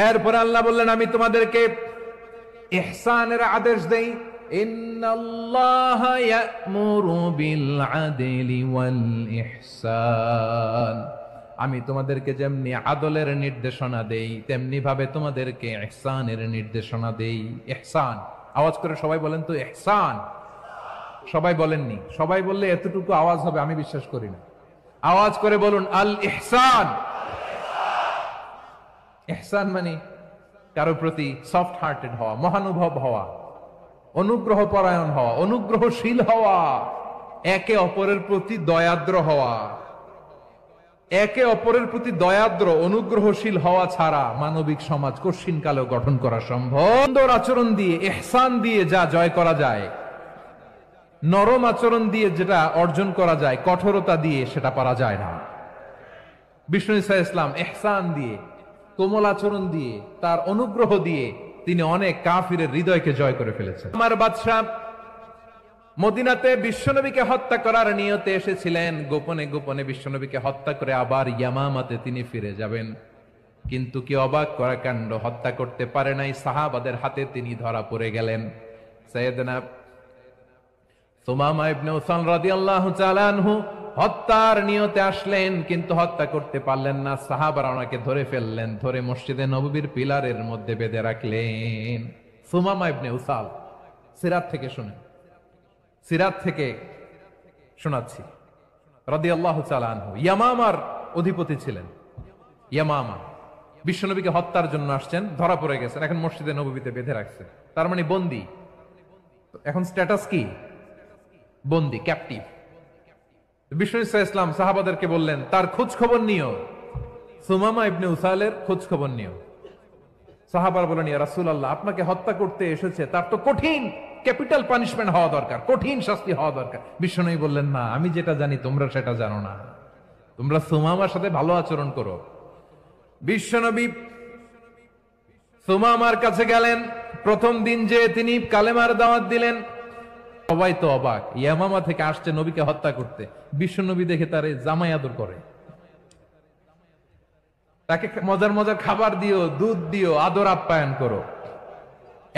এরপর আল্লাহ বললেন, আমি তোমাদেরকে ইহসানের আদেশ দেই। ইন্নাল্লাহা ইয়া'মুরু বিল আদলি ওয়াল ইহসান। আমি তোমাদেরকে যেমনি আদলের নির্দেশনা দেই, তেমনি ভাবে তোমাদেরকে ইহসানের নির্দেশনা দেই। ইহসান, আওয়াজ করে সবাই বলেন তো ইহসান। সবাই বলেননি, সবাই বললে এতটুকু আওয়াজ হবে আমি বিশ্বাস করি না। আওয়াজ করে বলুন আল ইহসান। ইহসান মানে কারো প্রতি সফট হার্টেড হওয়া, মহানুভব হওয়া, অনুগ্রহ পরায়ণ হওয়া, অনুগ্রহশীল হওয়া, একে অপরের প্রতি দয়াদ্র হওয়া। একে অপরের প্রতি দয়াদ্র অনুগ্রহশীল হওয়া ছাড়া মানবিক সমাজ কঠিনকালেও গঠন করা সম্ভব। সুন্দর আচরণ দিয়ে, ইহসান দিয়ে যা জয় করা যায়, নরম আচরণ দিয়ে যেটা অর্জন করা যায়, কঠোরতা দিয়ে সেটা পারা যায় না। বিষ্ণু ঈসা ইসলাম ইহসান দিয়ে, কোমল আচরণ দিয়ে, তার অনুগ্রহ দিয়ে তিনি অনেক কাফিরের হৃদয়কে জয় করে ফেলেছেন। আমার বাদশা মদিনাতে বিশ্বনবীকে হত্যা করার নিয়তে এসেছিলেন। গোপনে গোপনে বিশ্বনবীকে হত্যা করে আবার ইয়ামামাতে তিনি ফিরে যাবেন। কিন্তু কি অবাক করা কাণ্ড, হত্যা করতে পারে নাই, সাহাবাদের হাতে তিনি ধরা পড়ে গেলেন। সাইয়েদনা সুমামা ইবনে উসাল রাদিয়াল্লাহু তাআলা আনহু হত্যার নিয়তে আসলেন, কিন্তু হত্যা করতে পারলেন না। সাহাবারা ওনাকে ধরে ফেললেন, ধরে মসজিদে নববীর পিলারের মধ্যে বেঁধে রাখলেন। সুমামা ইবনে উসাল, সিরাত থেকে শুনেন, সিরাত থেকে শোনাচ্ছি, রাদিয়াল্লাহু তাআলা আনহু ইয়ামামার অধিপতি ছিলেন। ইয়ামামা বিশ্বনবীকে হত্যার জন্য আসছেন, ধরা পড়ে গেছেন, এখন মসজিদে নববীতে বেঁধে রাখছে, তার মানে বন্দী। এখন স্ট্যাটাস কি? বন্দী, ক্যাপটিভ। বিষ্ণু ঈসা ইসলাম সাহাবাদেরকে বললেন, তার খোঁজ খবর নিও, সুমামা ইবনে উসালের খোঁজ খবর নিও। সাহাবারা বলেন, ইয়া রাসূলুল্লাহ, আপনাকে হত্যা করতে এসেছে, তার তো কঠিন ক্যাপিটাল পানিশমেন্ট হওয়া দরকার, কঠিন শাস্তি হওয়া দরকার। বিশ্বনবী বললেন, না, আমি যেটা জানি তোমরা সেটা জানো না, তোমরা সুমামার সাথে ভালো আচরণ করো। বিশ্বনবী সুমামার কাছে গেলেন। প্রথম দিন যে তিনি কালেমার দাওয়াত দিলেন, সবাই তো অবাক, ইয়ামামা থেকে আসছে নবীকে হত্যা করতে। বিশ্বনবী দেখে তারে জামাই আদর করে, তাকে মজার মজার খাবার দিও, দুধ দিও, আদর আপ্যায়ন করো।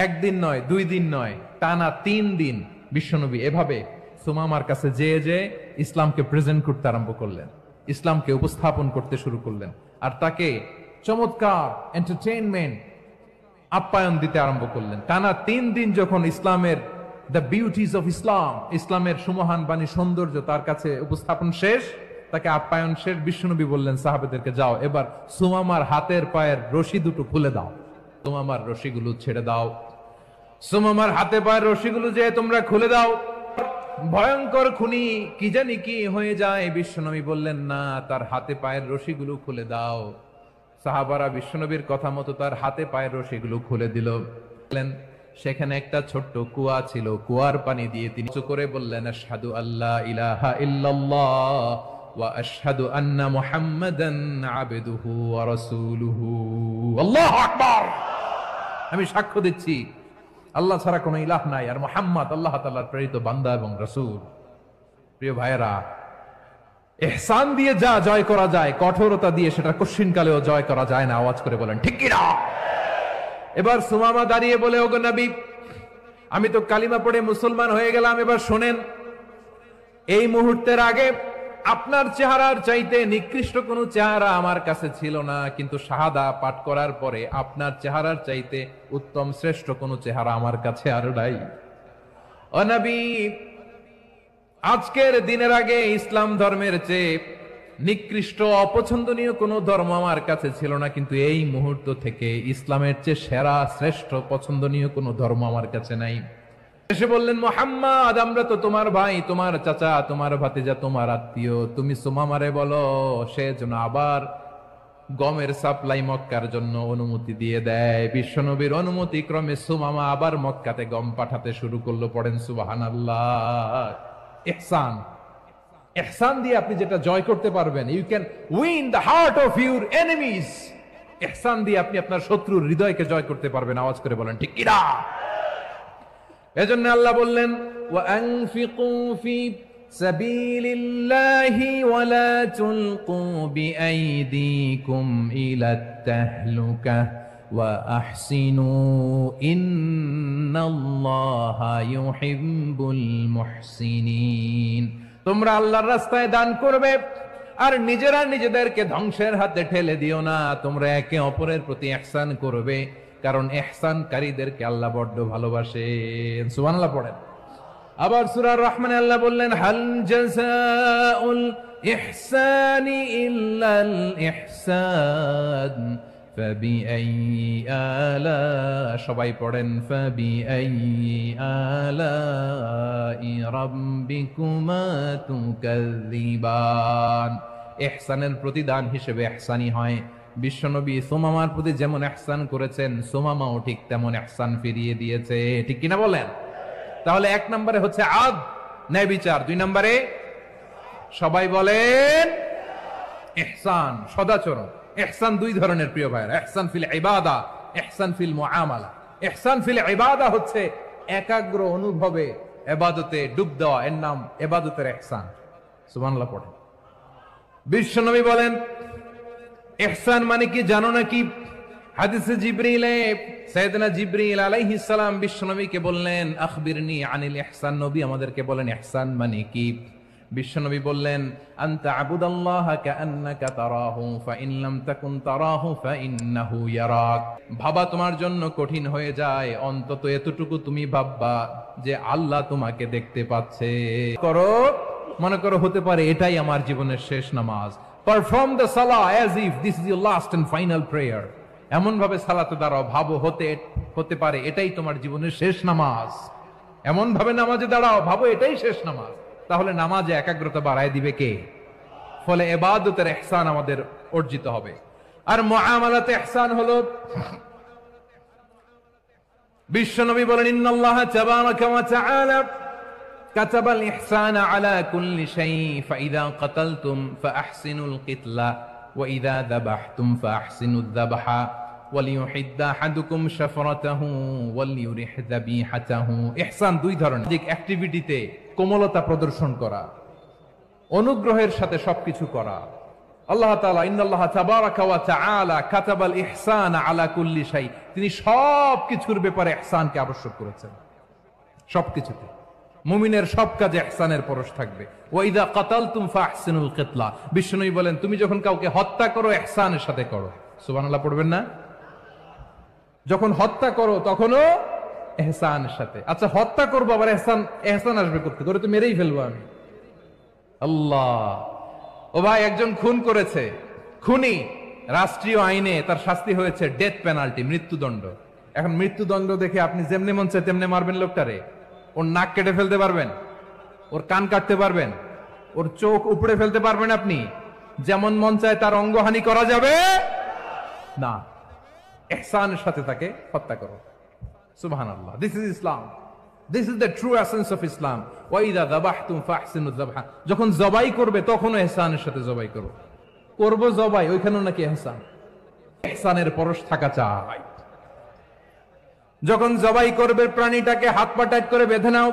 একদিন নয়, 2 দিন নয়, টানা 3 দিন বিশ্বনবী এভাবে সুমামার কাছে যেয়ে যে ইসলামকে প্রেজেন্ট করতে আরম্ভ করলেন, ইসলামকে উপস্থাপন করতে শুরু করলেন, আর তাকে চমৎকার এন্টারটেইনমেন্ট আপ্যায়ন দিতে আরম্ভ করলেন। টানা 3 দিন যখন ইসলামের দ্য বিউটিজ অফ ইসলাম, ইসলামের সুমহান বাণী, সৌন্দর্য তার কাছে উপস্থাপন শেষ, তাকে আপ্যায়ন শেষ, বিশ্বনবী বললেন সাহাবাদেরকে, যাও এবার সুমামার হাতের পায়ের রশি দুটো খুলে দাও, সুমামার রশিগুলো ছেড়ে দাও, সুমামার হাতে পায়ের রশিগুলো যে তোমরা খুলে দাও। ভয়ঙ্কর খুনি কি জানি কি হয়ে যায়। বিশ্বনবী বললেন, না, তার হাতে পায়ের রশিগুলো খুলে দাও। সাহাবারা বিশ্বনবীর কথা মতো তার হাতে পায়ের রশিগুলো খুলে দিল। সেখানে একটা ছোট্ট কুয়া ছিল, কুয়ার পানি দিয়ে তিনি উঁচু করে বললেন, আশহাদু আল্লা ইলাহা ইল্লাল্লাহ ওয়া আশহাদু আন্না মুহাম্মাদান আবদুহু ওয়া রাসূলুহু। আল্লাহু আকবার। আমি সাক্ষ্য দিচ্ছি আল্লাহ ছাড়া কোনো ইলাহ নাই, আর মুহাম্মদ আল্লাহ তাআলার প্রেরিত বান্দা এবং রাসূল। প্রিয় ভাইয়েরা, ইহসান দিয়ে যা জয় করা যায়, কঠোরতা দিয়ে সেটা কঠিনকালেও জয় করা যায় না। আওয়াজ করে বলেন ঠিক কি না? এবার সুমামা দাঁড়িয়ে বলে, ওগো নবী, আমি তো কালিমা পড়ে মুসলমান হয়ে গেলাম, এবার শোনেন, এই মুহূর্তের আগে আপনার চেহারার চাইতে নিকৃষ্ট কোনো চেহারা আমার কাছে ছিল না, কিন্তু শাহাদা পাঠ করার পরে আপনার চেহারার চাইতে উত্তম শ্রেষ্ঠ কোনো চেহারা আমার কাছে আর নাই। ও নবী, আজকের দিনের আগে ইসলাম ধর্মের চেয়ে নিকৃষ্ট অপছন্দনীয় কোনো ধর্ম আমার কাছে ছিল না, কিন্তু এই মুহূর্ত থেকে ইসলামের চেয়ে সেরা শ্রেষ্ঠ পছন্দনীয় কোনো ধর্ম আমার কাছে নাই। এসে বললেন, মুহাম্মদ, আমরা তো তোমার ভাই, তোমার চাচা, তোমার ভাতিজা, তোমার আত্মীয়, তুমি সুমামারে বলো সে যেন আবার গমের সাপ্লাই মক্কার জন্য অনুমতি দিয়ে দেয়। বিশ্বনবীর অনুমতি ক্রমে সুমামা আবার মক্কাতে গম পাঠাতে শুরু করলো। পড়েন সুবহানাল্লাহ। ইহসান, ইহসান দিয়ে আপনি যেটা জয় করতে পারবেন, you can win the heart of your enemies. ইহসান দিয়ে আপনি আপনার শত্রুর হৃদয়কে জয় করতে পারবেন। আওয়াজ করে বলেন ঠিক কি না? এজন্য আল্লাহ বললেন, ওয়া আনফিকু ফি সাবিলিল্লাহি ওয়া লা তুলকু বিআইদিকুম ইলাত তাহলুকা ওয়া আহসিনু ইন্নাল্লাহা ইউহিব্বুল মুহসিনিন। তোমরা আল্লাহর রাস্তায় দান করবে আর নিজেরা নিজেদেরকে ধ্বংসের হাতে ঠেলে দিও না। তোমরা একে অপরের প্রতি ইহসান করবে, কারণ ইহসানকারীদেরকে আল্লাহ বড্ড ভালোবাসেন। সুবহানাল্লাহ পড়েন। আবার সূরা রহমানে আল্লাহ বললেন, হাল জাযাউল ইহসানি ইল্লাল ইহসান ফাবিআইয়ি আলা, সবাই পড়েন, ফাবিআইয়ি আলাই রাব্বিকুমা তুকাযযিবান। ইহসানের প্রতিদান হিসেবে ইহসানি হয়। বিশ্বনবী সুমামার প্রতি যেমন ইহসান করেছেন, সুমামাও ঠিক তেমন ইহসান ফিরিয়ে দিয়েছে। ঠিক কিনা বলেন? তাহলে এক নম্বরে হচ্ছে আদ, ন্যায় বিচার। দুই নম্বরে সবাই বলেন ইহসান, সদাচরণ। ইহসান দুই ধরনের প্রিয় ভাইরা, ইহসান ফিল ইবাদা, ইহসান ফিল মুআমালা। ইহসান ফিল ইবাদা হচ্ছে একাগ্র অনুভবে ইবাদতে ডুব দেওয়া, এর নাম ইবাদতের ইহসান। সুবহানাল্লাহ পড়েন। বিশ্বনবী বলেন ইহসান মানে কি জানো নাকি? হাদিসে জিবরিলে সাইয়েদনা জিবরিল আলাইহিস সালাম বিশ্বনবীকে বললেন, আখবিরনি আনিল ইহসান। নবী আমাদেরকে বলেন ইহসান মানে কি? বিশ্বনবী বললেন, আনতা আবুদাল্লাহা কাআন্নাকা তারাহু ফাইন লাম তাকুন তারাহু ফাইন্নাহু ইয়ারাক। ভাবা তোমার জন্য কঠিন হয়ে যায়, অন্তত এতটুকু তুমি ভাববা যে আল্লাহ তোমাকে দেখতে পাচ্ছে। করো, মনে করো হতে পারে এটাই আমার জীবনের শেষ নামাজ। পারফর্ম দ্য সালাহ as if this is your last and final prayer. এমন ভাবে সালাতে দাঁড়াও, ভাবো হতে পারে এটাই তোমার জীবনের শেষ নামাজ। এমন ভাবে নামাজে দাঁড়াও, ভাবো এটাই শেষ নামাজ। তাহলে নামাজে একাগ্রতা বাড়ায় দিবে কে? ফলে ইবাদতের ইহসান আমাদের অর্জিত হবে। আর মুআমালাতে ইহসান হলো, বিশ্বনবী বলেন, ইন্নাল্লাহা তাবারাকা ওয়া তাআলা কাতাবাল ইহসানা আলা কুল্লি শাই ফাইযা কাতালতুম ফাআহসিনুল কিতলা ওয়া ইযা যাবাহতুম ফাআহসিনুয যাবহা ওয়ালিয়ুহিদ্দা আহাদুকুম শাফরাতাহু ওয়ালিয়ুরিহ যাবিহাতাহু। ইহসান দুই ধরনের। অ্যাক্টিভিটিতে কোমলতা প্রদর্শন করা, অনুগ্রহের সাথে সবকিছু করা। আল্লাহ তাআলা ইন্নাল্লাহা তাবারাকা ওয়া তাআলা কাতাবাল ইহসানা আলা কুল্লি শাই, তিনি সবকিছুর ব্যাপারে ইহসানকে আবশ্যক করেছেন। সবকিছুতে মুমিনের সব কাজে ইহসানের পরশ থাকবে। ওয়া ইযা কাতালতুম ফাআহসিনুল কিতলা, বিশ্বনবী বলেন তুমি যখন কাউকে হত্যা করো ইহসানের সাথে করো। সুবহানাল্লাহ পড়বেন না? যখন হত্যা করো তখনও ইহসানের সাথে। আচ্ছা, হত্যা করবো আবার ইহসান আসবে করতে, করে তো মেরেই ফেলবো আমি। আল্লাহ, ও ভাই একজন খুন করেছে, খুনি রাষ্ট্রীয় আইনে তার শাস্তি হয়েছে ডেথ পেনাল্টি, মৃত্যুদণ্ড। এখন মৃত্যুদণ্ড দেখে আপনি যেমনি মন চায় তেমনি মারবেন লোকটারে? ওর নাক কেটে ফেলতে পারবেন? ওর কান কাটতে পারবেন? ওর চোখ উপড়ে ফেলতে পারবেন আপনি? যেমন মন চায় তার অঙ্গহানি করা যাবে না। ইহসানের সাথে তাকে হত্যা করো। সুবহানাল্লাহ, this is Islam, this is the true essence of Islam. ওয়া ইযা যাবাহতুম ফাহসিনুয যাবহা, যখন জবাই করবে তখনও ইহসানের সাথে জবাই করো। করব জবাই, ওইখানেও নাকি ইহসান, ইহসানের পরশ থাকা চাই। যখন জবাই করবে প্রাণীটাকে হাত পা টাইট করে বেঁধে নাও,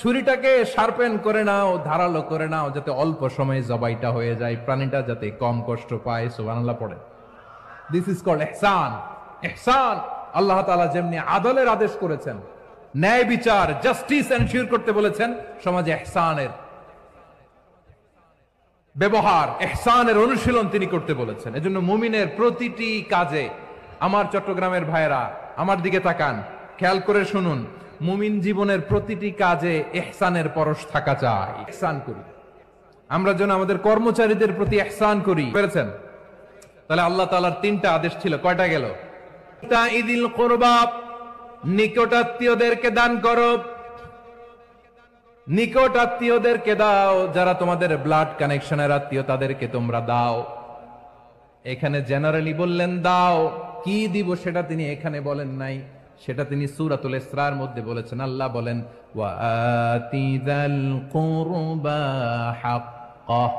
ছুরিটাকে শার্পেন করে নাও, ধারালো করে নাও, যাতে অল্প সময়ে জবাইটা হয়ে যায়, প্রাণীটা যাতে কম কষ্ট পায়। সুবহানাল্লাহ পড়ে। দিস ইজ কল্ড ইহসান। ইহসান আল্লাহ তাআলা যেমনি আদলের আদেশ করেছেন, ন্যায় বিচার, জাস্টিস এনশিওর করতে বলেছেন, সমাজে ইহসানের ব্যবহার, ইহসানের অনুশীলন তিনি করতে বলেছেন। এজন্য মুমিনের প্রতিটি কাজে, আমার চট্টগ্রামের ভাইরা আমার দিকে তাকান, খেয়াল করে শুনুন, মুমিন জীবনের প্রতিটি কাজে ইহসানের পরশ থাকা চাই। ইহসান করি আমরা যেন আমাদের কর্মচারীদের প্রতি ইহসান করি। পেরেছেন? তাহলে আল্লাহ তাআলার তিনটা আদেশ ছিল, কয়টা গেল? তাইদিল কুরবা, নিকটাত্মীয়দেরকে দান করো। নিকটাত্মীয়দেরকে দাও, যারা তোমাদের ব্লাড কানেকশনের আত্মীয় তাদেরকে তোমরা দাও। এখানে জেনারেলি বললেন দাও, কি দিব সেটা তিনি এখানে বলেন নাই, সেটা তিনি সূরাতুল ইসরার মধ্যে বলেছেন। আল্লাহ বলেন ওয়া আতিযাল কুরবা হাক্কাহ,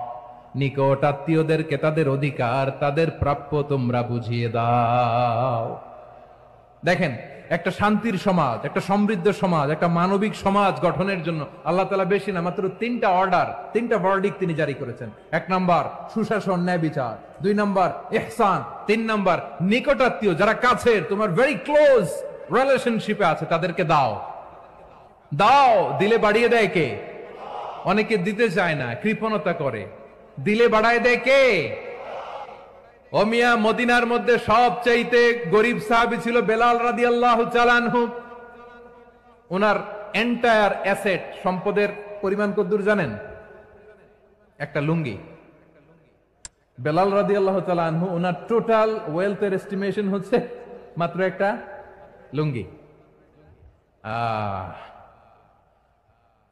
নিকট আত্মীয়দেরকে তাদের অধিকার, তাদের প্রাপ্য তোমরা বুঝিয়ে দাও। দেখেন একটা শান্তির সমাজ, একটা সমৃদ্ধ সমাজ, একটা মানবিক সমাজ গঠনের জন্য আল্লাহ তাআলা বেশি না, মাত্র তিনটা অর্ডার, তিনটা ভার্ডিক্ট তিনি জারি করেছেন। 1 নাম্বার সুশাসন, ন্যায় বিচার। 2 নাম্বার ইহসান। 3 নাম্বার নিকটাত্মীয়, যারা কাছের, তোমার ভেরি ক্লোজ রিলেশনশিপে আছে, তাদেরকে দাও। দাও, দিলে বাড়িয়ে দেয় কে? অনেকে দিতে চায় না, কৃপণতা করে। দিলে বাড়ায় দেয় কে? ও মিয়া, মদিনার মধ্যে সবচাইতে গরিব সাহাবী ছিল বেলাল রাদিয়াল্লাহু তাআলা আনহু। ওনার এন্টায়ার অ্যাসেট, সম্পদের পরিমাণ কতদূর জানেন? একটা লুঙ্গি। বেলাল রাদিয়াল্লাহু তাআলা আনহু, ওনার টোটাল ওয়েলথের এস্টিমেশন হচ্ছে মাত্র একটা লুঙ্গি।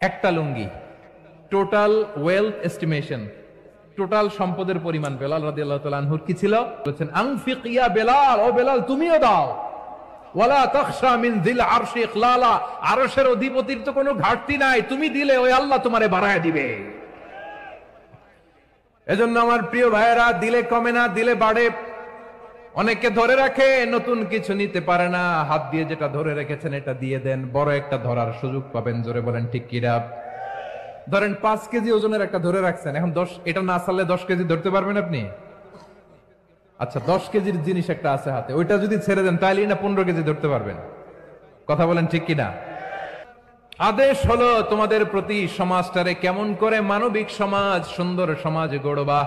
একটা লুঙ্গি, টোটাল ওয়েলথ এস্টিমেশন, টোটাল সম্পদের পরিমাণ বেলাল রাদিয়াল্লাহু তাআলা আনহুর কি ছিল? বলেছেন আনফিক ইয়া বেলাল, ও বেলাল তুমিও দাও। ওয়ালা তাখশা মিন যিল আরশি ইখলালা, আরশের অধিপতির তো কোনো ঘাটতি নাই, তুমি দিলে ওই আল্লাহ তোমারে বাড়ায় দিবে। এজন্য আমার প্রিয় ভাইয়েরা, দিলে কমে না, দিলে বাড়ে। অনেকে ধরে রাখে, নতুন কিছু নিতে পারে না, হাত দিয়ে যেটা ধরে রেখেছেন এটা দিয়ে দেন, বড় একটা ধরার সুযোগ পাবেন। জোরে বলেন ঠিক কিনা? ধরেন 5 কেজি ওজনের একটা ধরে রাখছেন, এখন 10, এটা না চাললে 10 কেজি ধরতে পারবেন আপনি? আচ্ছা, 10 কেজির জিনিস একটা আছে হাতে, ওইটা যদি ছেড়ে দেন তাহলে না 15 কেজি ধরতে পারবেন? কথা বলেন ঠিক কিনা? আদেশ হলো তোমাদের প্রতি সমাজটারে কেমন করে মানবিক সমাজ, সুন্দর সমাজ গড়বা।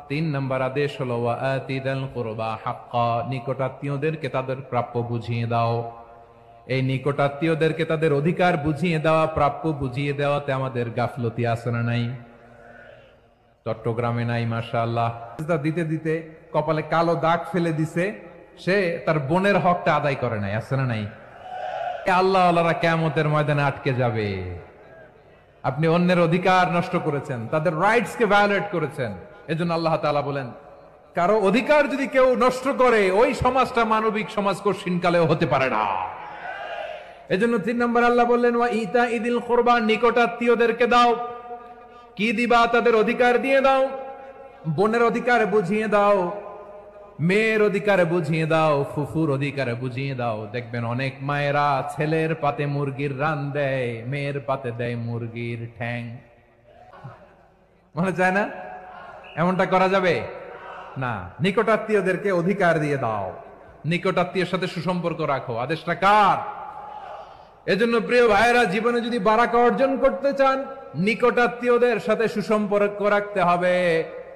3 নাম্বার আদেশ হলো ওয়াআতিদাল কুরবা হাক্কা, নিকটাত্মীয়দেরকে তাদের প্রাপ্য বুঝিয়ে দাও। এই নিকটাত্মীয়দেরকে তাদের অধিকার বুঝিয়ে দেওয়া, প্রাপ্য বুঝিয়ে দেওয়াতে আমাদের গাফলতি আছে না নাই? চট্টগ্রামে নাই মাশাআল্লাহ, দিতে দিতে কপালে কালো দাগ ফেলে দিছে, সে তার বোনের হকটা আদায় করে নাই, আছে না নাই? আল্লাহ আল্লাহরা কিয়ামতের ময়দানে আটকে যাবে। আপনি অন্যের অধিকার নষ্ট করেছেন, তাদের রাইটস কে ভায়োলেট করেছেন। এজন্য আল্লাহ তাআলা বলেন, কারো অধিকার যদি কেউ নষ্ট করে, ওই সমাজটা মানবিক সমাজ কঠিনকালেও হতে পারে না। এজন্য 3 নম্বর আল্লাহ বললেন ওয়া ইতা ইদিল কুরবা, নিকটাত্মীয়দেরকে দাও। কি দিবা? তাদের অধিকার দিয়ে দাও। বোনের অধিকার বুঝিয়ে দাও, মেয়ের অধিকার বুঝিয়ে দাও, ফুফুর অধিকার বুঝিয়ে দাও। দেখবেন অনেক মায়েরা ছেলের পাতে মুরগির রান দেয়, মেয়ের পাতে দেয় মুরগির ঠ্যাং। মনে চায় না? এমনটা করা যাবে না। নিকটাত্মীয়দেরকে অধিকার দিয়ে দাও, নিকটাত্মীয়ের সাথে সুসম্পর্ক রাখো। আদেশটা কার? এজন্য প্রিয় ভাইয়েরা, জীবনে যদি বারাকা অর্জন করতে চান, নিকটাত্মীয়দের সাথে সুসম্পর্ক রাখতে হবে,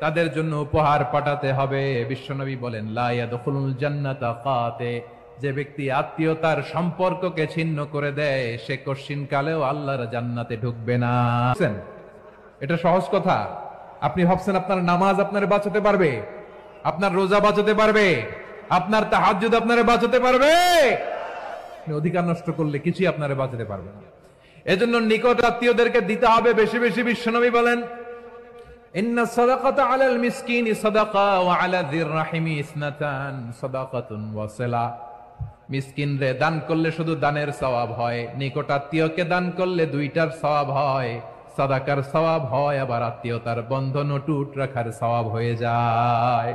তাদের জন্য উপহার পাঠাতে হবে। বিশ্বনবী বলেন লা ইয়াদখুলুল জান্নাতা কাতে, যে ব্যক্তি আত্মীয়তার সম্পর্ককে ছিন্ন করে দেয়, সে কশিনকালেও আল্লাহর জান্নাতে ঢুকবে না। এটা সহজ কথা। আপনি ভাবছেন আপনার নামাজ আপনারে বাঁচাতে পারবে, আপনার রোজা বাঁচাতে পারবে, আপনার তাহাজ্জুদ আপনারে বাঁচাতে পারবে? অধিকার নষ্ট করলে কিছুই আপনারে বাঁচাতে পারবে না। এজন্য নিকট আত্মীয়দেরকে দিতে হবে বেশি বেশি। বিশ্বনবী বলেন ইন্না সাদাকাতা আলাল মিসকিনি সাদাকা ওয়া আলা যির রাহিমি ইসনাতান সাদাকাতুন ওয়া সিলা। মিসকিনরে দান করলে শুধু দানের সওয়াব হয়, নিকট আত্মীয়কে দান করলে 2টার সওয়াব হয়। সাদাকার সওয়াব হয়, আবার আত্মীয়তার বন্ধন অটুট রাখার সওয়াব হয়ে যায়।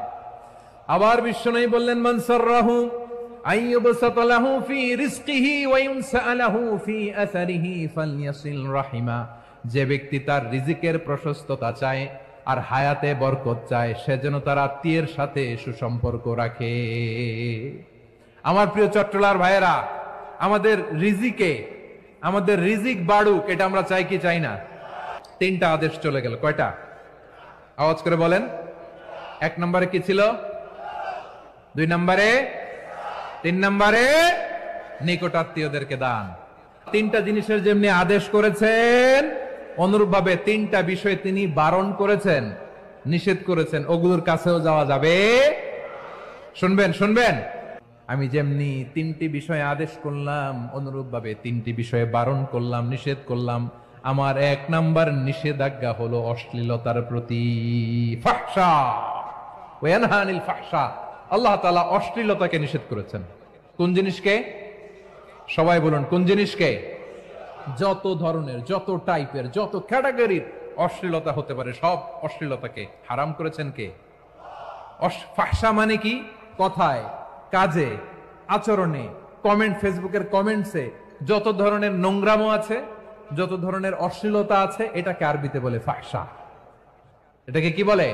আবার বিশ্বনবী বললেন মান সাররাহু আইয়ুবসাতা লাহু ফি রিজকিহি ওয়া ইউনসা লাহু ফি আসারিহি ফালইয়াসিল রাহিমা। যে ব্যক্তি তার রিজিকের প্রশস্ততা চায় আর হায়াতে বরকত চায়, সে যেন তার আত্মীয়ের সাথে সুসম্পর্ক রাখে। আমার প্রিয় চট্টলার ভাইয়েরা, আমাদের রিজিক বাড়ুক, এটা আমরা চাই কি চাই না? 3টা আদেশ চলে গেল। কয়টা? আওয়াজ করে বলেন। 1 নম্বরে কি ছিল? 2 নম্বরে, 3 নম্বরে নিকটাত্মীয়দেরকে দান। 3টা জিনিসের যেমনি আদেশ করেছেন, অনুরূপ ভাবে 3টা বিষয় তিনি বারণ করেছেন, নিষেধ করেছেন। ওগুলোর কাছেও যাওয়া যাবে। শুনবেন, আমি যেমনি 3টি বিষয়ে আদেশ করলাম, অনুরূপ ভাবে 3টি বিষয়ে বারণ করলাম, নিষেধ করলাম। আমার 1 নাম্বার নিষেধাজ্ঞা হলো অশ্লীলতার প্রতি। ফাহশা ওয়া ইয়ানহা আনিল ফাহশা, আল্লাহ তাআলা অশ্লীলতাকে নিষেধ করেছেন। কোন জিনিসকে? সবাই বলুন, কোন জিনিসকে? যত ধরনের, যত টাইপের, যত ক্যাটাগরির অশ্লীলতা হতে পারে, সব অশ্লীলতাকে হারাম করেছেন কে? ফাহশা মানে কি? কথায়, কাজে, আচরণে, কমেন্ট, ফেসবুকের কমেন্টসে যত ধরনের নোংরামো আছে, যত ধরনের অশ্লীলতা আছে, এটাকে আরবিতে বলে ফাহশা। এটাকে কি বলে?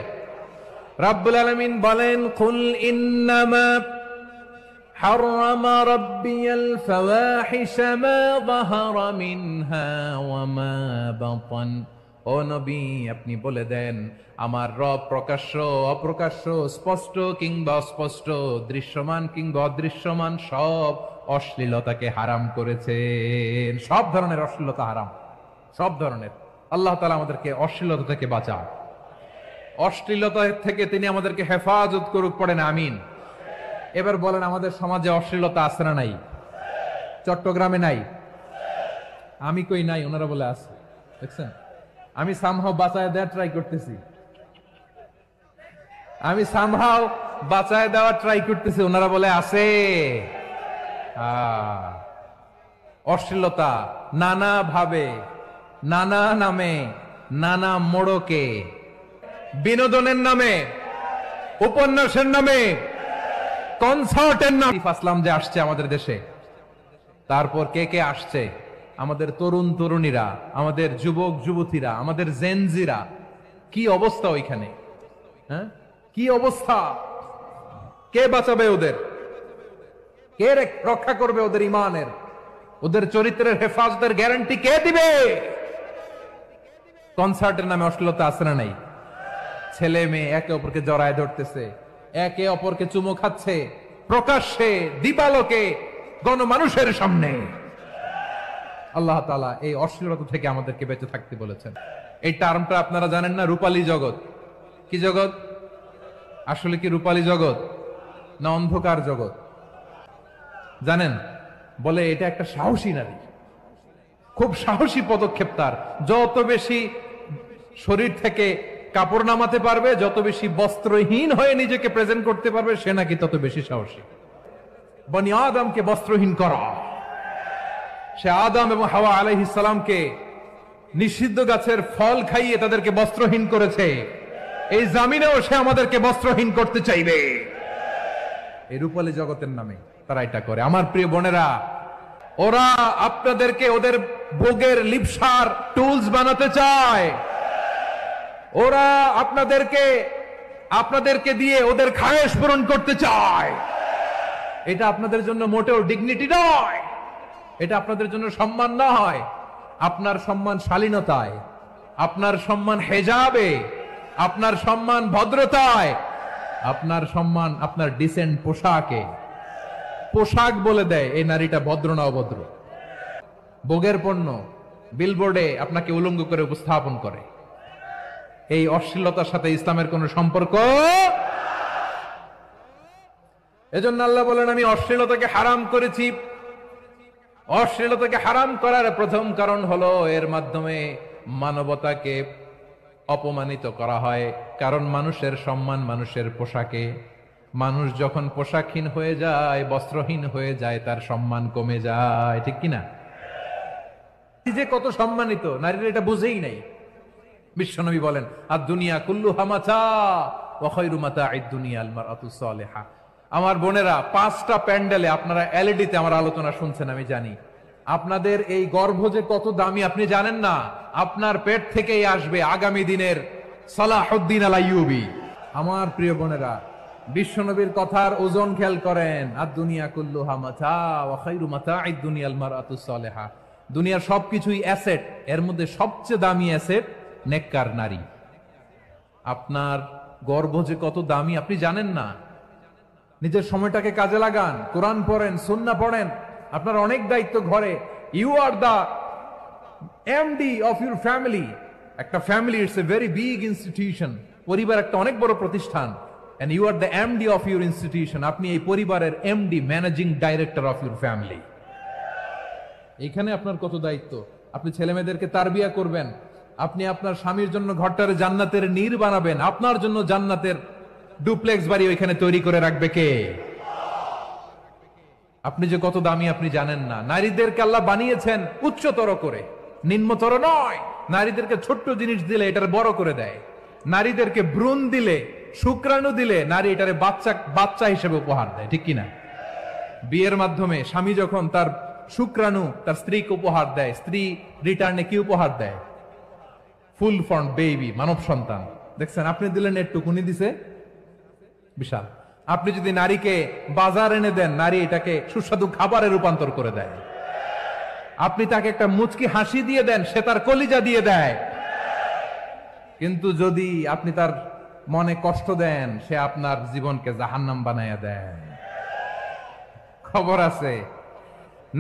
রাব্বুল আলামিন বলেন, কুল ইন্নামা হারামা রাব্বিয়াল ফাওয়াহিশা মা যাহারা মিনহা ওয়া মা বাতান। ও নবী, আপনি বলে দেন, আমার রব প্রকাশ্য অপ্রকাশ্য, স্পষ্ট কিংবা অস্পষ্ট, দৃশ্যমান কিংবা অদৃশ্যমান সব অশ্লীলতাকে হারাম করেছেন। সব ধরনের অশ্লীলতা হারাম, সব ধরনের। আল্লাহ তাআলা আমাদেরকে অশ্লীলতা থেকে বাঁচান, অশ্লীলতা থেকে তিনি আমাদেরকে হেফাজত করুক, পড়েন আমিন। এবার বলেন, আমাদের সমাজে অশ্লীলতা আছে না নাই? চট্টগ্রামে নাই? আমি কই নাই, ওনারা বলে আছে। দেখছেন, আমি সামহাও বাঁচায় দেওয়ার ট্রাই করতেছি, আমি সামহাও বাঁচায় দেওয়ার ট্রাই করতেছি, ওনারা বলে আছে। অশ্লীলতা নানা ভাবে, নানা নামে, নানা মোড়কে, বিনোদনের নামে, উপন্যাসের নামে, কনসার্টের নামে। আসলাম যে আসছে আমাদের দেশে, তারপর কে কে আসছে? আমাদের তরুণ তরুণীরা, আমাদের যুবক যুবতীরা, আমাদের জেনজিরা। কি অবস্থা ওইখানে? হ্যাঁ, কি অবস্থা? কে বাঁচাবে ওদের? কে রক্ষা করবে ওদের ইমানের, ওদের চরিত্রের হেফাজতের গ্যারান্টি কে দিবে? কনসার্টের নামে অশ্লীলতা আছে না নাই? ছেলে মেয়ে একে অপরকে জড়ায় ধরতেছে, একে অপরকে চুমো খাচ্ছে, প্রকাশ্যে দিবালোকে গণমানুষের সামনে। আল্লাহ তাআলা এই অশ্লীলতা থেকে আমাদেরকে বেঁচে থাকতে বলেছেন। এই টার্মটা আপনারা জানেন না? রূপালী জগৎ। কি জগৎ? আসলে কি রূপালী জগৎ না অন্ধকার জগৎ? জানেন? বলে এটা একটা সাহসী নারী, খুব সাহসী পদক্ষেপ তার। যত বেশি শরীর থেকে কাপড় নামাতে পারবে, যত বেশি বস্ত্রহীন হয়ে নিজেকে প্রেজেন্ট করতে পারবে, সে নাকি তত বেশি সাহসী। বনি আদমকে বস্ত্রহীন করা, সে আদম এবং হাওয়া আলাইহিস সালামকে নিষিদ্ধ গাছের ফল খাইয়ে তাদেরকে বস্ত্রহীন করেছে। এই জামিনেও সে আমাদেরকে বস্ত্রহীন করতে চাইবে। এই রূপালী জগতের নামে তারা এটা করে। আমার প্রিয় বোনেরা, ওরা আপনাদেরকে ওদের ভোগের লিপসার টুলস বানাতে চায়। ওরা আপনাদেরকে দিয়ে ওদের খায়েশ পূরণ করতে চায়। এটা আপনাদের জন্য মোটেও ডিগনিটি নয়, এটা আপনাদের জন্য সম্মান নয়। আপনার সম্মান শালীনতায়, আপনার সম্মান হেজাবে, আপনার সম্মান ভদ্রতায়, আপনার সম্মান আপনার ডিসেন্ট পোশাকে। পোশাক বলে দেয় এই নারীটা ভদ্র না অভদ্র। ভোগের পণ্য বিলবোর্ডে আপনাকে উলঙ্গ করে উপস্থাপন করে। এই অশ্লীলতার সাথে ইসলামের কোন সম্পর্ক। এজন্য আল্লাহ বলেন, আমি অশ্লীলতাকে হারাম করেছি। অশ্লীলতাকে হারাম করার প্রথম কারণ হলো এর মাধ্যমে মানবতাকে অপমানিত করা হয়। কারণ মানুষের সম্মান মানুষের পোশাকে। মানুষ যখন পোশাকহীন হয়ে যায়, বস্ত্রহীন হয়ে যায়, তার সম্মান কমে যায়। ঠিক কিনা? যে কত সম্মানিত, নারীরা এটা বুঝেই নাই। বিশ্বনবী বলেন, আর দুনিয়া কুল্লুহা মাতা ওয়া খায়রু মাতা'আদ দুনিয়া আল মারআতু সালিহা। আমার বোনেরা, 5টা প্যান্ডেলে আপনারা এলইডিতে আমার আলোচনা শুনছেন, আমি জানি। আপনাদের এই গর্ভ যে কত দামি আপনি জানেন না। আপনার পেট থেকেই আসবে আগামী দিনের সালাহুদ্দিন আল আইয়ুবী। আমার প্রিয় বোনেরা, বিশ্বনবীর কথার ওজন খেয়াল করেন। আর দুনিয়া কুল্লুহা মাতা ওয়া খায়রু মাতা'আদ দুনিয়া আল মারআতু সালিহা। দুনিয়ার সবকিছুই অ্যাসেট, এর মধ্যে সবচেয়ে দামি অ্যাসেট নেককার নারী। আপনার গর্ভ যে কত দামি আপনি জানেন না। নিজের সময়টাকে কাজে লাগান, কোরআন পড়েন, সুন্নাহ পড়েন। আপনার অনেক দায়িত্ব ঘরে। You are the MD of your family. একটা family it's a very big institution. পরিবার একটা অনেক বড় প্রতিষ্ঠান। And you are the MD of your institution. আপনি এই পরিবারের MD, managing director of your family. এখানে আপনার কত দায়িত্ব। আপনি ছেলে মেয়েদেরকে তারবিয়া করবেন, আপনি আপনার স্বামীর জন্য ঘরটার জান্নাতের নীর বানাবেন, আপনার জন্য জান্নাতের ডুপ্লেক্স বাড়ি ওইখানে তৈরি করে রাখবে কে? আপনি যে কত দামি আপনি জানেন না। নারীদেরকে আল্লাহ বানিয়েছেন উচ্চতর করে, নিম্নতর নয়। নারীদেরকে ছোট্ট জিনিস দিলে এটার বড় করে দেয়। নারীদেরকে ভ্রূণ দিলে, শুক্রাণু দিলে নারী এটারে বাচ্চা হিসেবে উপহার দেয়। ঠিক কিনা? বিয়ের মাধ্যমে স্বামী যখন তার শুক্রাণু তার স্ত্রীকে উপহার দেয়, স্ত্রী রিটার্নে কি উপহার দেয়? ফুল ফর্ম বেবি, মানব সন্তান। দেখছেন, আপনি দিলেন একটুক, উনি দিছে বিশাল। আপনি যদি নারীকে বাজার এনে দেন, নারী এটাকে সুস্বাদু খাবারে রূপান্তর করে দেয়। আপনি তাকে একটা মুচকি হাসি দিয়ে দেন, সে তার কলিজা দিয়ে দেয়। কিন্তু যদি আপনি তার মনে কষ্ট দেন, সে আপনার জীবনকে জাহান্নাম বানায়া দেয়। খবর আছে,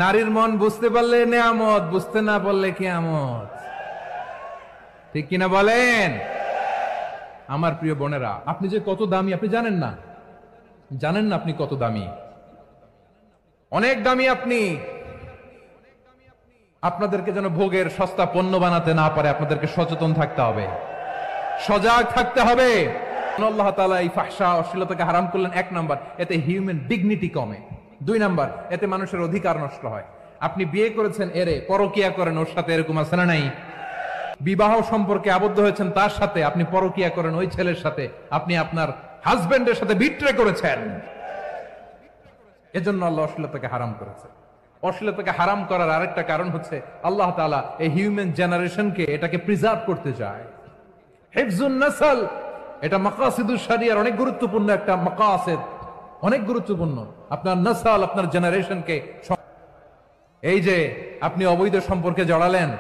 নারীর মন বুঝতে পারলে নেয়ামত, বুঝতে না পারলে কিয়ামত। ঠিক কিনা বলেন? আমার প্রিয় বোনেরা, আপনি যে কত দামি আপনি জানেন না। জানেন না আপনি কত দামি? অনেক দামি আপনি। আপনাদেরকে যেন ভোগের সস্তা পণ্য বানাতে না পারে, আপনাদেরকে সচেতন থাকতে হবে, সজাগ থাকতে হবে। আল্লাহ তাআলা এই ফাহশা অশ্লীলতাকে হারাম করলেন। 1 নাম্বার, এতে হিউম্যান ডিগনিটি কমে। 2 নাম্বার, এতে মানুষের অধিকার নষ্ট হয়। আপনি বিয়ে করেছেন, এরে পরকিয়া করেন, ওর সাথে এরকম আছে না নাই? বিবাহ সম্পর্কে আবদ্ধ হয়েছেন তার সাথে, আপনি পরকিয়া করেন ওই ছেলের সাথে, আপনি আপনার হাজবেন্ডের সাথে বিট্রে করেছেন। এজন্য আল্লাহ অশ্লীলতাকে হারাম করেছে। অশ্লীলতাকে হারাম করার আরেকটা কারণ হচ্ছে আল্লাহ তাআলা এই হিউম্যান জেনারেশনকে এটাকে প্রিজার্ভ করতে চায়। হিফজুন নাসল, এটা মাকাসিদুশ শরিয়ার অনেক গুরুত্বপূর্ণ একটা মাকাসিদ, অনেক গুরুত্বপূর্ণ। আপনার নাসল, আপনার জেনারেশনকে। এই যে আপনি অবৈধ সম্পর্কে জড়ালেন,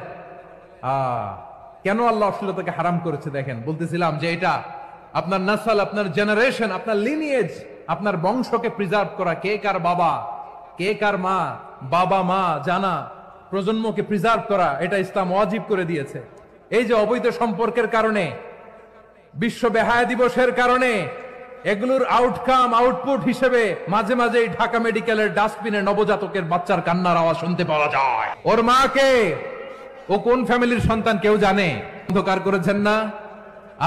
কেন আল্লাহ অশ্লীলতাকে হারাম করেছে দেখেন। বলতেছিলাম যে এটা আপনার নাসল, আপনার জেনারেশন, আপনার লিনিয়েজ, আপনার বংশকে প্রিজার্ভ করা। কে কার বাবা, কে কার মা, বাবা মা জানা, প্রজন্মকে প্রিজার্ভ করা, এটা ইসলাম ওয়াজিব করে দিয়েছে। এই যে অবৈধ সম্পর্কের কারণে, বিশ্ব বেহায়া দিবসের কারণে, এগুলোর আউটকাম আউটপুট হিসেবে মাঝে মাঝে ঢাকা মেডিকেলের ডাস্টবিনে নবজাতকের বাচ্চার কান্নার আওয়াজ শুনতে পাওয়া যায়। ওর মাকে, ও কোন ফ্যামিলির সন্তান কেউ জানে? অন্ধকার করেছেন না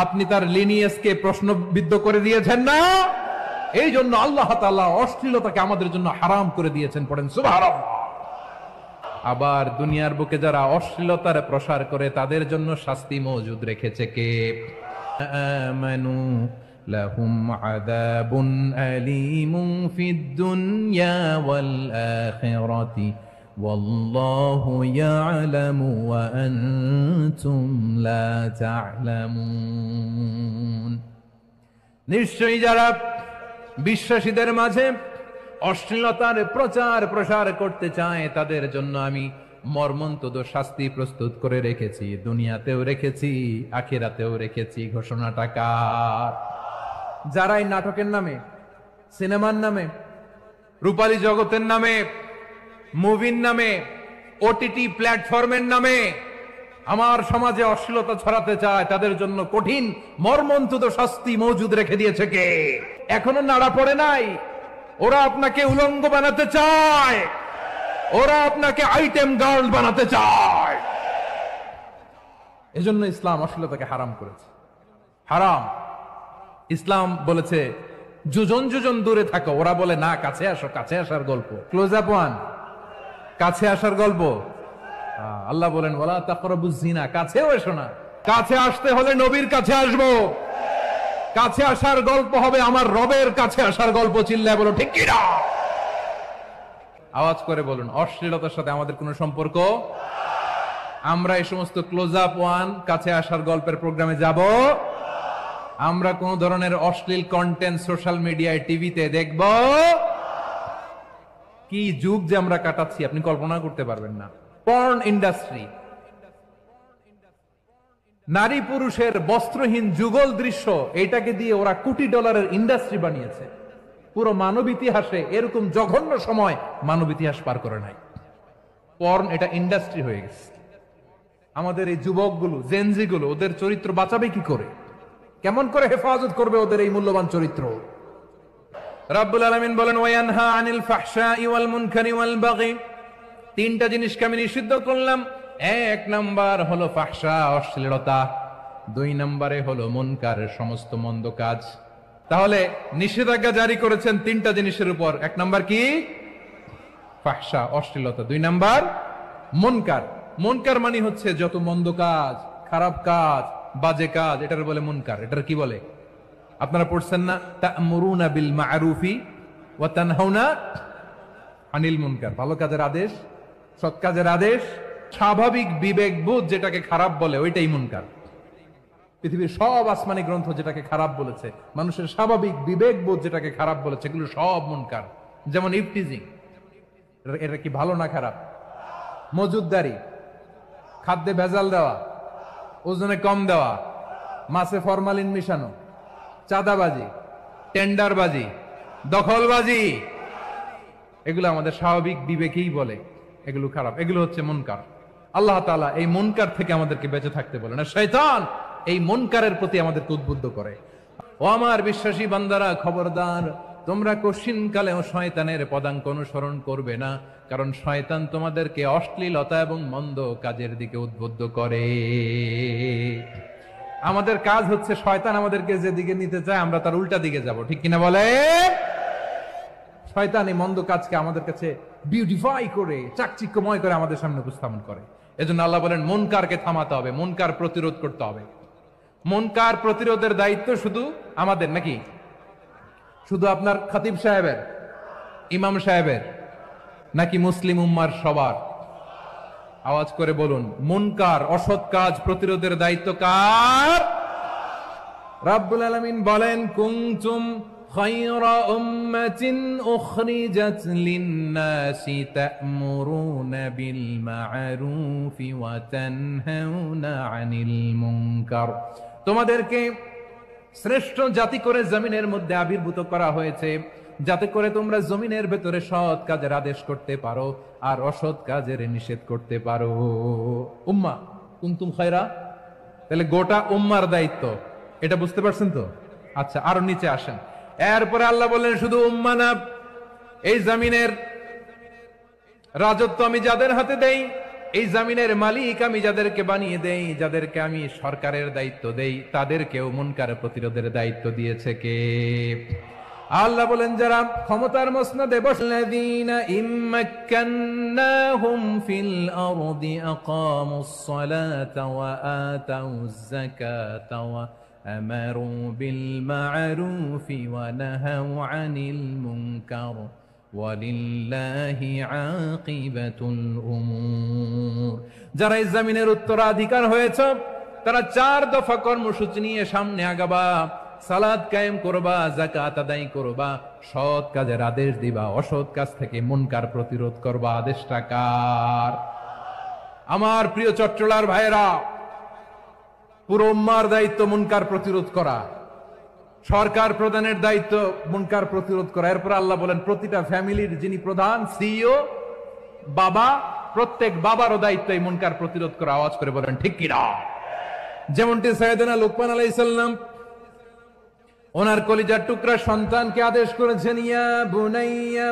আপনি? তার লিনিয়েজকে প্রশ্নবিদ্ধ করে দিয়েছেন না? এই জন্য আল্লাহ তাআলা অশ্লীলতাকে আমাদের জন্য হারাম করে দিয়েছেন। পড়েন সুবহানাল্লাহ। আবার দুনিয়ার বুকে যারা অশ্লীলতার প্রসার করে তাদের জন্য শাস্তি মজুদ রেখেছে কে? আমানু লাহুম আযাবুন আলীমুন ফিদ দুনিয়া ওয়াল আখিরাতি ওয়াল্লাহু ইয়ালামু ওয়া আনতুম লা তা'লামুন। নিশ্চয়ই যারা বিশ্বাসীদের মাঝে অশ্লীলতার প্রচার প্রসার করতে চায় তাদের জন্য আমি মর্মন্তুদ শাস্তি প্রস্তুত করে রেখেছি, দুনিয়াতেও রেখেছি, আখিরাতেও রেখেছি। ঘোষণাটা কার? যারা এই নাটকের নামে, সিনেমার নামে, রূপালী জগতের নামে, মুভির নামে, ওটিটি প্ল্যাটফর্মের নামে আমার সমাজে অশ্লীলতা ছড়াতে চায় তাদের জন্য কঠিন মর্মন্তুদ শাস্তি মজুদ রেখে দিয়েছে কে? এখনো নাড়া পড়ে নাই। ওরা আপনাকে উলঙ্গ বানাতে চায়, ওরা আপনাকে আইটেম গার্ল বানাতে চায়। এজন্য ইসলাম অশ্লীলতাকে হারাম করেছে। হারাম। ইসলাম বলেছে যোজন যোজন দূরে থাকো, ওরা বলে না কাছে আসো, কাছে আসার গল্প, ক্লোজ আপ ওয়ান, কাছে আসার গল্প। আল্লাহ বলেন ওয়ালা তাকরাবুজ জিনা, কাছেও এসো না। কাছে আসতে হলে নবীর কাছে আসবো, কাছে আসার গল্প হবে আমার রবের কাছে আসার গল্প। চিল্লায় বলো ঠিক কি না? আওয়াজ করে বলুন অশ্লীলতার সাথে আমাদের কোনো সম্পর্ক? আমরা এই সমস্ত ক্লোজ আপ ওয়ান, কাছে আসার গল্পের প্রোগ্রামে যাব? আমরা কোন ধরনের অশ্লীল কন্টেন্ট সোশ্যাল মিডিয়ায়, টিভিতে দেখব? কি যুগ যে আমরা কাটাচ্ছি আপনি কল্পনা করতে পারবেন না। পর্ন ইন্ডাস্ট্রি, নারী পুরুষের বস্ত্রহীন যুগল দৃশ্য, এটাকে দিয়ে ওরা কোটি ডলারের ইন্ডাস্ট্রি বানিয়েছে। পুরো মানব ইতিহাসে এরকম জঘন্য সময় মানব ইতিহাস পার করে নাই। পর্ন এটা ইন্ডাস্ট্রি হয়ে গেছে। আমাদের এই যুবকগুলো, জেনজিগুলো, ওদের চরিত্র বাঁচাবে কি করে? কেমন করে হেফাজত করবে ওদের এই মূল্যবান চরিত্র? রাব্বুল আলামিন বলেন ওয়ায়ানহা আনিল ফাহশাই ওয়াল মুনকারি ওয়াল বাগি, তিনটা জিনিসকে আমি নিষিদ্ধ করলাম। 1 নাম্বার হলো ফাহশা, অশ্লীলতা। 2 নম্বরে হলো মুনকার, সমস্ত মন্দ কাজ। তাহলে নিষেধাজ্ঞা জারি করেছেন 3টা জিনিসের উপর। 1 নাম্বার কি? ফাহশা, অশ্লীলতা। 2 নাম্বার মুনকার। মুনকার মানে হচ্ছে যত মন্দ কাজ, খারাপ কাজ, বাজে কাজ, এটার বলে মুনকার। এটার কি বলে? আপনারা পড়ছেন না তা'মুরুনা বিল মা'রুফি ওয়া তানহাউনা আনিল মুনকার, ভালো কাজের আদেশ, সৎ কাজের আদেশ। স্বাভাবিক বিবেকবোধ যেটাকে খারাপ বলে ওইটাই মুনকার। পৃথিবীর সব আসমানি গ্রন্থ যেটাকে খারাপ বলেছে, মানুষের স্বাভাবিক বিবেকবোধ যেটাকে খারাপ বলেছে, এগুলো সব মুনকার। যেমন ইফটিজিং, এটা কি ভালো না খারাপ? মজুদদারি, খাদ্যে ভেজাল দেওয়া, ওজনে কম দেওয়া, মাছে ফরমালিন মিশানো, চাঁদাবাজি, টেন্ডারবাজি, দখলবাজি, এগুলো আমাদের স্বাভাবিক বিবেকেই বলে এগুলো খারাপ, এগুলো হচ্ছে মুনকার। আল্লাহ তাআলা এই মুনকার থেকে আমাদেরকে বেঁচে থাকতে বলেন। আর শয়তান এই মুনকারের প্রতি আমাদেরকে উদ্বুদ্ধ করে। ও আমার বিশ্বাসী বান্দারা, খবরদার, তোমরা কশিনকালেও শয়তানের পদাঙ্ক অনুসরণ করবে না, কারণ শয়তান তোমাদেরকে অশ্লীলতা এবং মন্দ কাজের দিকে উদ্বুদ্ধ করে। আমাদের কাজ হচ্ছে শয়তান আমাদেরকে যেদিকে নিতে চায় আমরা তার উল্টা দিকে যাব, ঠিক কিনা বলে? শয়তান এই মন্দ কাজকে আমাদের কাছে বিউটিফাই করে, চাকচিক্যময় করে আমাদের সামনে উপস্থাপন করে। এজন্য আল্লাহ বলেন মুনকারকে থামাতে হবে, মুনকার প্রতিরোধ করতে হবে। মুনকার প্রতিরোধের দায়িত্ব শুধু আমাদের নাকি? শুধু আপনার খতিব সাহেবের, ইমাম সাহেবের, নাকি মুসলিম উম্মার সবার? আওয়াজ করে বলুন, মুনকার অসৎ কাজ প্রতিরোধের দায়িত্ব কার? রাব্বুল আলামিন বলেন, কুনতুম খায়রা উম্মাতিন উখরিজাত লিন-নাসি তা'মুরুনা বিল মা'রুফি ওয়া তানহাউনা আনিল মুনকার। তোমাদেরকে শ্রেষ্ঠ জাতি করে জমিনের মধ্যে আবির্ভূত করা হয়েছে, যাতে করে তোমরা জমিনের ভেতরে সৎ কাজের আদেশ করতে পারো আর অসৎ কাজের নিষেধ করতে পারো। উম্মাহ কুনতুম খায়রা, তাহলে গোটা উম্মার দায়িত্ব, এটা বুঝতে পারছেন তো? আচ্ছা, আরো নিচে আসেন। এরপরে আল্লাহ বললেন, শুধু উম্মাহ না, এই জমিনের রাজত্ব আমি যাদের হাতে দেই, এই জমিনের মালিক আমি যাদেরকে বানিয়ে দেই, যাদেরকে আমি সরকারের দায়িত্ব দেই, তাদেরকেও মুনকার প্রতিরোধের দায়িত্ব দিয়েছে কে? আল্লাহ বলেন, যারা ক্ষমতার মসনদে বসলেন, ইম্মাক্কান্নাহুম ফিল আরদি আকামুস সালাতা ওয়া আতাউজ যাকাতা ওয়া আমারু বিল মা'রুফি ওয়া নাহাউ আনিল মুনকার ওয়ালিল্লাহি আকিবাতুল উমুর। যারা এই জমিনের উত্তরাধিকার হয়েছে, তারা 4 দফা কর্মসূচি নিয়ে সামনে আগাবা। সালাত কায়েম করবা, যাকাত আদায় করবা, সৎ কাজের আদেশ দিবা, অসৎ কাজ থেকে মুনকার প্রতিরোধ করবা। আদেশটা কার? আমার প্রিয় চট্টলার ভাইয়েরা, পুরো উম্মার দায়িত্ব মুনকার প্রতিরোধ করা, সরকার প্রধানের দায়িত্ব মুনকার প্রতিরোধ করা। এরপর আল্লাহ বলেন, প্রতিটা ফ্যামিলির যিনি প্রধান, সিইও, বাবা, প্রত্যেক বাবারও দায়িত্ব এই মুনকার প্রতিরোধ করা। আওয়াজ করে বলেন ঠিক কিনা? যেমনটি সাইয়েদনা লুকমান আলাইহিস সালাম ওনার কলিজার টুকরা সন্তানকে আদেশ করেছেন, ইয়া বুনাইয়া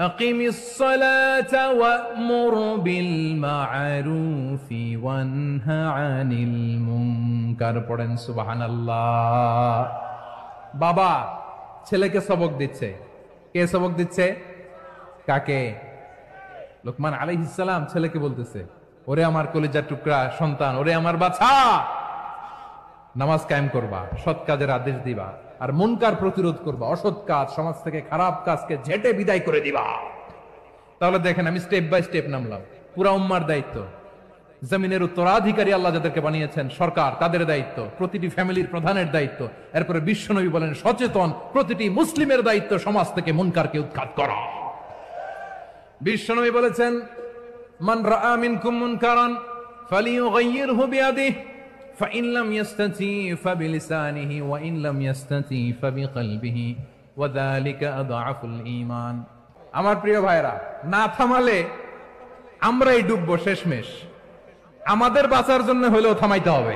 আকিমিস সালাতা ওয়া'মুর বিল মা'রুফি ওয়ানহা আনিল মুনকার। পড়েন সুবহানাল্লাহ। বাবা ছেলেকে সবক দিচ্ছে। কে সবক দিচ্ছে? কাকে? লুকমান আলাইহিস সালাম ছেলেকে বলতেছে, ওরে আমার কলিজার টুকরা সন্তান, ওরে আমার বাছা, নামাজ কায়েম করবা, সৎ কাজের আদেশ দিবা, আর মুনকার প্রতিরোধ করবা, অসৎ কাজ, সমাজ থেকে খারাপ কাজকে ঝেঁটে বিদায় করে দিবা। তাহলে দেখেন, আমি স্টেপ বাই স্টেপ নামলাম। পুরা উম্মার দায়িত্ব, জমিনের উত্তরাধিকারী আল্লাহ যাদেরকে বানিয়েছেন সরকার, তাদের দায়িত্ব, প্রতিটি ফ্যামিলির প্রধানের দায়িত্ব। এরপরে বিশ্বনবী বলেন, সচেতন প্রতিটি মুসলিমের দায়িত্ব সমাজ থেকে মুনকারকে উৎখাত করা। বিশ্বনবী বলেছেন, মান রাআ মিনকুম মুনকারান ফালিয়ুগাইয়িরহু বিয়াদিহি فإن لم يستطع فبلسانه وإن لم يستطع فبقلبه وذلك أضعف الإيمان। আমার প্রিয় ভাইরা, না থামালে আমরাই ডুববো শেষমেশ। আমাদের বাঁচার জন্য হলেও থামাইতে হবে।